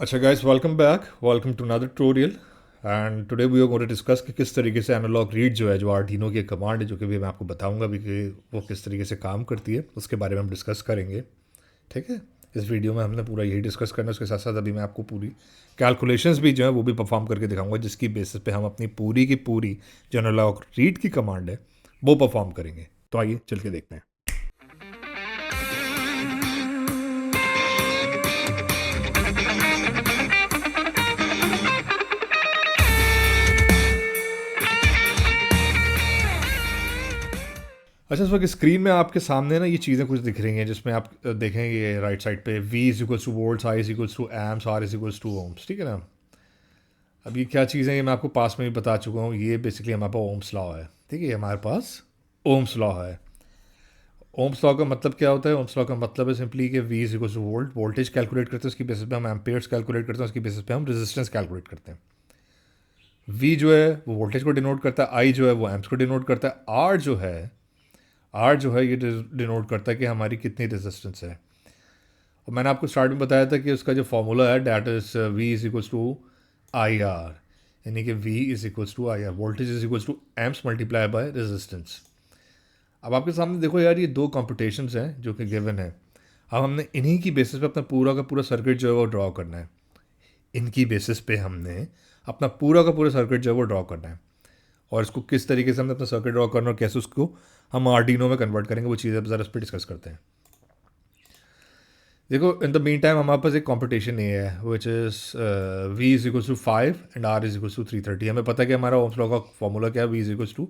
अच्छा guys, welcome to another tutorial. And today we are going to discuss कि किस तरीके से एनालॉग रीड जो है, जो आर्डिनो की कमांड है, जो कि भी मैं आपको बताऊंगा भी कि वो किस तरीके से काम करती है, उसके बारे में हम डिस्कस करेंगे। ठीक है, इस वीडियो में हमने पूरा यही डिस्कस करना है। उसके साथ साथ अभी मैं आपको पूरी कैलकुलेशंस भी जो है वो भी परफॉर्म करके दिखाऊंगा, जिसकी बेसिस पे हम अपनी पूरी की पूरी जो एनालॉग रीड की कमांड है वो परफॉर्म करेंगे। तो आइए चल के देखते हैं। अच्छा, इस वक्त स्क्रीन में आपके सामने ना ये चीज़ें कुछ दिख रही हैं, जिसमें आप देखेंगे राइट साइड पे V is equals to volts, I is equals to amps, R is equals to ohms. ठीक है ना। अब ये क्या चीज़ें, ये मैं आपको पास में भी बता चुका हूँ। ये बेसिकली हमारे पास ओम्स लॉ है। ठीक है, ये हमारे पास ओम्स लॉ है। ओम्स लॉ का मतलब क्या होता है? ओम्स लॉ का मतलब है सिंपली कि V is equals two volt, voltage calculate करते हैं, उसकी बेसिस पे हम एम्पेयर्स कैलकुलेट करते हैं, उसकी बेसिस पे हम रेजिस्टेंस कैलकुलेट करते हैं। V जो है वो वोल्टेज को डिनोट करता है, I जो है वो एम्प्स को डिनोट करता है, R जो है ये डिनोट करता है कि हमारी कितनी रेजिस्टेंस है। और मैंने आपको स्टार्ट में बताया था कि उसका जो फॉर्मूला है that is V is equals to I R, यानी कि V is equals to I R, voltage is equals to amps multiply by resistance. अब आपके सामने देखो यार, ये दो कॉम्पिटिशन्स हैं जो कि गिवन है। अब हमने इन्हीं की बेसिस पे अपना पूरा का पूरा सर्किट जो है वो ड्रॉ करना है। इनकी बेसिस पे हमने अपना पूरा का पूरा सर्किट जो है वो ड्रॉ करना है। और इसको किस तरीके से हमने अपना सर्किट ड्रॉ करना और कैसे उसको हम आर्डिनो में कन्वर्ट करेंगे, वो चीज़ें ज़रा इस पर डिस्कस करते हैं। देखो, इन द मीन टाइम हमारे पास एक कंपटीशन ये है which is V is equals to 5 and R is equals to 330। हमें पता है कि हमारा ओम्स लॉ का फॉर्मूला क्या है, V is equals to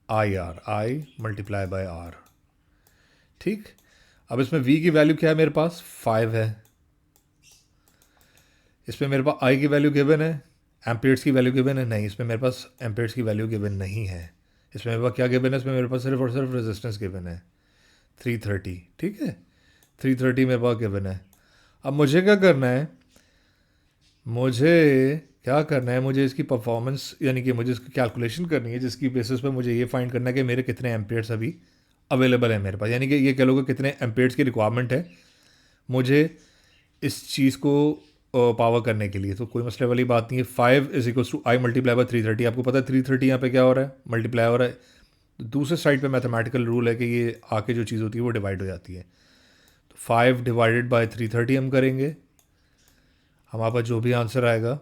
I multiply by R। ठीक। अब इसमें V की वैल्यू क्या है, मेरे पास 5 है। इसमें मेरे पास I की वैल्यू गिवन है, एम्पेयर्स की वैल्यू गिवन है नहीं, इसमें मेरे पास एम्पेयर्स की वैल्यू गिवन नहीं है। इसमें मेरे पास क्या गिवन है? इसमें मेरे पास सिर्फ और सिर्फ रेजिस्टेंस गिवन है 330। ठीक है, 330 मेरे पास गिवन है। अब मुझे क्या करना है, मुझे इसकी परफॉर्मेंस, यानी कि मुझे इसकी कैलकुलेशन करनी है, जिसकी बेसिस पे मुझे ये फाइंड करना है कि मेरे कितने एम्पेयर्स अभी अवेलेबल है मेरे पास, यानी कि ये कह लो कि कितने एम्पेयर्स की रिक्वायरमेंट है मुझे इस चीज़ को पावर करने के लिए। तो कोई मसले वाली बात नहीं है। 5 is equals to I multiply by 330। आपको पता है 330 यहाँ पे क्या हो रहा है, मल्टीप्लाई हो रहा है। तो दूसरे साइड पे मैथमेटिकल रूल है कि ये आके जो चीज़ होती है वो डिवाइड हो जाती है। तो 5 डिवाइडेड बाय 330 हम करेंगे, हमारे पास जो भी आंसर आएगा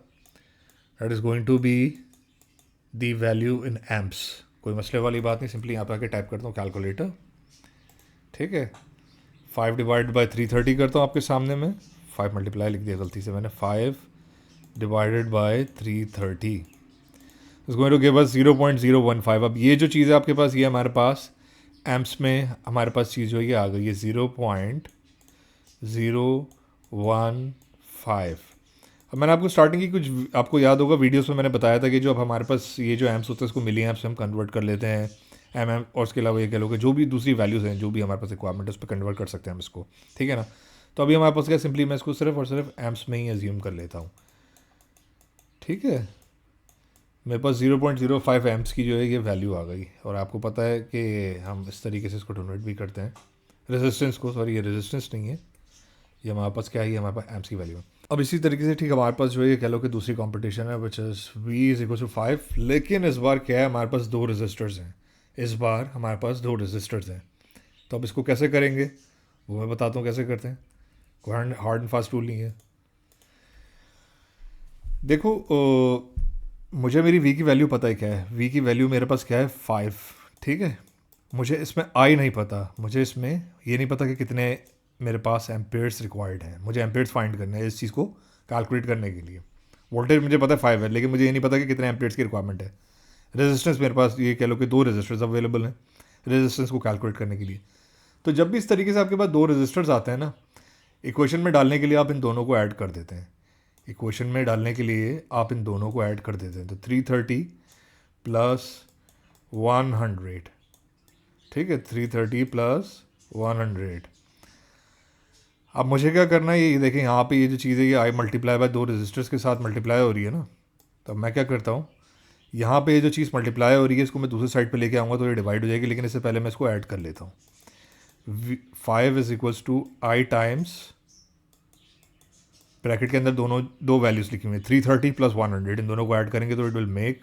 that is going to be the value in amps. कोई मसले वाली बात नहीं, सिंपली यहाँ पे आके टाइप करता हूँ कैलकुलेटर। ठीक है, 5 डिवाइड बाय 330 करता हूँ आपके सामने में। 5 मल्टीप्लाई लिख दिया गलती से मैंने, 5 divided by 330 is going to give us 0.015। अब ये जो चीज़ है आपके पास, ये हमारे पास एम्प्स में हमारे पास चीज़ जो ये आ गई है 0.015। अब मैंने आपको स्टार्टिंग की कुछ, आपको याद होगा वीडियोस में मैंने बताया था कि जो अब हमारे पास ये जो एम्प्स होते हैं इसको मिली एम्प्स से हम कन्वर्ट कर लेते हैं एम, और उसके अलावा ये कह लो कि जो भी दूसरी वैल्यूज़ हैं, जो भी हमारे पास रिक्वायरमेंट है उस पर कन्वर्ट कर सकते हैं हम इसको। ठीक है ना। तो अभी हमारे पास क्या, सिंपली मैं इसको सिर्फ और सिर्फ एम्प्स में ही एज्यूम कर लेता हूँ। ठीक है, मेरे पास 0.05 एम्प्स की जो है ये वैल्यू आ गई। और आपको पता है कि हम इस तरीके से इसको डोनेट भी करते हैं रेजिस्टेंस को। सॉरी, ये रेजिस्टेंस नहीं है, ये हमारे पास क्या है, ये हमारे पास एम्प्स की वैल्यू है। अब इसी तरीके से ठीक हमारे पास जो है ये कह लो कि दूसरी कंपटीशन है which is V is equal to 5। लेकिन इस बार क्या है, हमारे पास दो रजिस्टर्स हैं। इस बार हमारे पास दो रजिस्टर्स हैं। तो अब इसको कैसे करेंगे वो मैं बताता हूँ कैसे करते हैं। कोई हार्ड एंड फास्ट रूल नहीं है। देखो, मुझे मेरी V की वैल्यू पता है क्या है। V की वैल्यू मेरे पास क्या है, 5। ठीक है, मुझे इसमें I नहीं पता, मुझे इसमें ये नहीं पता कि कितने मेरे पास एम्पेयर्स रिक्वायर्ड हैं। मुझे एम्पेयर्स फाइंड करने हैं इस चीज़ को कैलकुलेट करने के लिए। वोल्टेज मुझे पता है 5 है, लेकिन मुझे ये नहीं पता कि कितने एम्पेयर्स की रिक्वायरमेंट है। रेजिस्टेंस मेरे पास ये कह लो कि दो रेजिस्टर्स अवेलेबल हैं रेजिस्टेंस को कैलकुलेट करने के लिए। तो जब भी इस तरीके से आपके पास दो रेजिस्टर्स आते हैं ना, इक्वेशन में डालने के लिए आप इन दोनों को ऐड कर देते हैं। इक्वेशन में डालने के लिए आप इन दोनों को ऐड कर देते हैं। तो 330 प्लस 100। ठीक है, 330 प्लस 100। अब मुझे क्या करना है, ये देखें यहाँ पे ये जो चीज़ है ये आई मल्टीप्लाई बाय दो रेजिस्टर्स के साथ मल्टीप्लाई हो रही है ना। तो मैं क्या करता हूँ, यहाँ पे ये जो चीज़ मल्टीप्लाई हो रही है इसको मैं दूसरी साइड पे लेके आऊँगा तो ये डिवाइड हो जाएगी। लेकिन इससे पहले मैं इसको ऐड कर लेता हूँ। 5 is equals to I times bracket के अंदर दो वैल्यूज़ लिखी हुई हैं 330 प्लस 100, इन दोनों को ऐड करेंगे तो इट विल मेक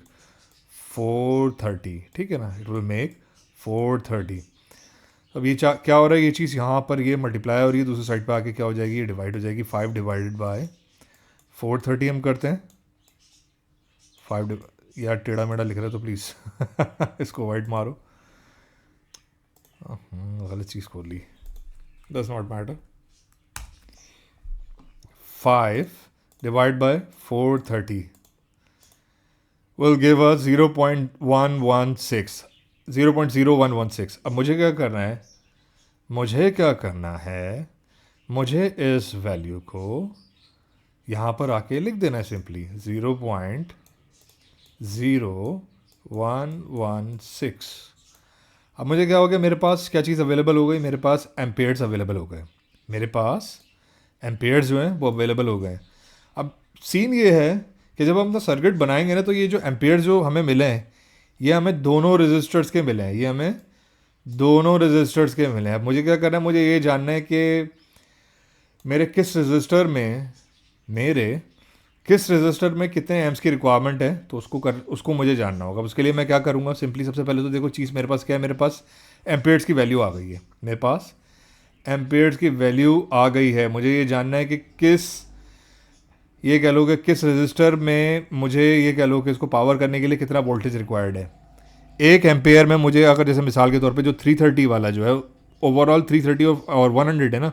430, ठीक है ना, इट विल मेक 430। अब ये क्या हो रहा है, ये चीज़ यहाँ पर ये मल्टीप्लाई हो रही है, दूसरी साइड पे आके क्या हो जाएगी, ये डिवाइड हो जाएगी। 5 डिवाइडेड बाय 430 हम करते हैं। 5 यार टेढ़ा मेढ़ा लिख रहा है तो प्लीज़ इसको वाइट मारो। गलत चीज़ खोल ली, does not matter. 5 divide by 430 will give us 0.116, 0.0116। अब मुझे क्या करना है, मुझे इस वैल्यू को यहाँ पर आके लिख देना है सिंपली 0.0116। अब मुझे क्या हो गया, मेरे पास क्या चीज़ अवेलेबल हो गई, मेरे पास एम्पेयर्स अवेलेबल हो गए, मेरे पास एम्पेयर्स जो हैं वो अवेलेबल हो गए। अब सीन ये है कि जब हम तो सर्किट बनाएंगे ना, तो ये जो एम्पेयर जो हमें मिले हैं ये हमें दोनों रेजिस्टर्स के मिले हैं, अब मुझे क्या करना है, मुझे ये जानना है कि मेरे किस रजिस्टर में कितने एम्प्स की रिक्वायरमेंट है, तो उसको मुझे जानना होगा। उसके लिए मैं क्या करूँगा, सिंपली सबसे पहले तो देखो चीज़ मेरे पास क्या है, मेरे पास एम्पेयर्स की वैल्यू आ गई है, मुझे ये जानना है कि किस रजिस्टर में मुझे ये कह लो कि इसको पावर करने के लिए कितना वोल्टेज रिक्वायर्ड है। 1 एम्पेयर में मुझे, अगर जैसे मिसाल के तौर पे जो 330 वाला जो है, ओवरऑल 330 और 100 है ना,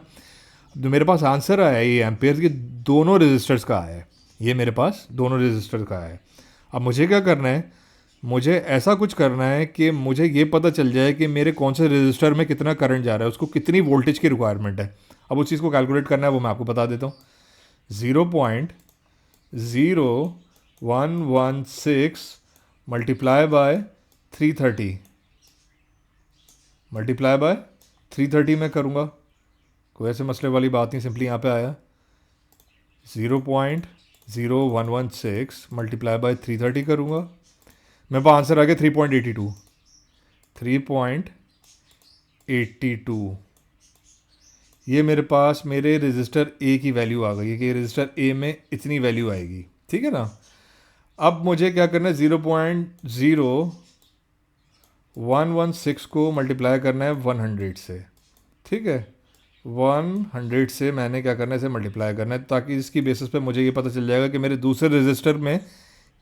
जो मेरे पास आंसर आया है ये एम्पेयर के दोनों रजिस्टर्स का आया है, ये मेरे पास दोनों रजिस्टर का है। अब मुझे क्या करना है, मुझे ऐसा कुछ करना है कि मुझे ये पता चल जाए कि मेरे कौन से रजिस्टर में कितना करंट जा रहा है, उसको कितनी वोल्टेज की रिक्वायरमेंट है। अब उस चीज़ को कैलकुलेट करना है, वो मैं आपको बता देता हूँ। 0.0116 मल्टीप्लाई बाय 330 मैं करूँगा, कोई ऐसे मसले वाली बात नहीं, सिंपली यहाँ पे आया 0.0116 मल्टीप्लाई बाय 330 करूँगा, मेरे पास आंसर आ गया 3.82। ये मेरे पास मेरे रजिस्टर ए की वैल्यू आ गई है कि रजिस्टर ए में इतनी वैल्यू आएगी, ठीक है ना। अब मुझे क्या करना है, 0.0116 को मल्टीप्लाई करना है 100 से, ठीक है। 100 से मैंने क्या करना है, इसे मल्टीप्लाई करना है, ताकि इसकी बेसिस पे मुझे ये पता चल जाएगा कि मेरे दूसरे रजिस्टर में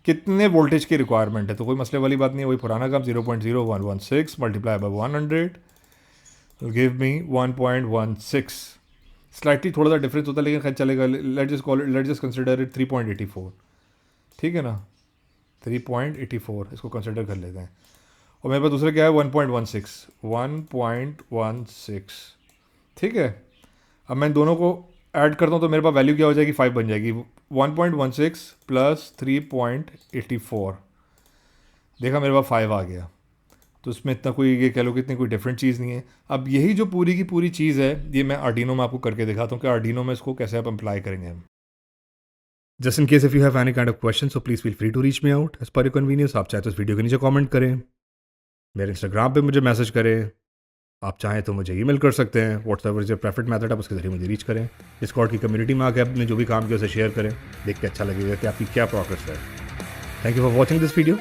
कितने वोल्टेज की रिक्वायरमेंट है। तो कोई मसले वाली बात नहीं है, वही पुराना काम। 0.0116 multiply by 100 will give me 1.16। Slightly थोड़ा सा डिफरेंस होता है लेकिन खैर चलेगा। लेट्स जस्ट कंसिडर इट 3.84, ठीक है ना, 3.84 इसको कंसिडर कर लेते हैं। और मेरे पास दूसरा क्या है, 1.16, ठीक है। अब मैं दोनों को ऐड करता हूँ तो मेरे पास वैल्यू क्या हो जाएगी, 5 बन जाएगी। 1.16 प्लस 3.84, देखा मेरे पास 5 आ गया। तो उसमें इतना कोई ये कह लो कि इतनी कोई डिफरेंट चीज़ नहीं है। अब यही जो पूरी की पूरी चीज़ है, ये मैं आर्डिनो में आपको करके दिखाता हूँ कि आर्डिनो में इसको कैसे आप अप्लाई करेंगे हम। Just in case if you have any kind of question, so please feel free to reach me out as per your convenience. आप चाहे तो इस वीडियो के नीचे कमेंट करें, मेरे इंस्टाग्राम पे मुझे मैसेज करें, आप चाहें तो मुझे ईमेल कर सकते हैं। व्हाट्सएवर जो प्रेफर्ड मेथड आप उसके जरिए मुझे रीच करें। डिस्कॉर्ड की कम्युनिटी में आके आपने जो भी काम किया उसे शेयर करें, देख के अच्छा लगेगा कि आपकी क्या प्रोग्रेस है। Thank you for watching this video,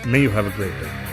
may you have a great day.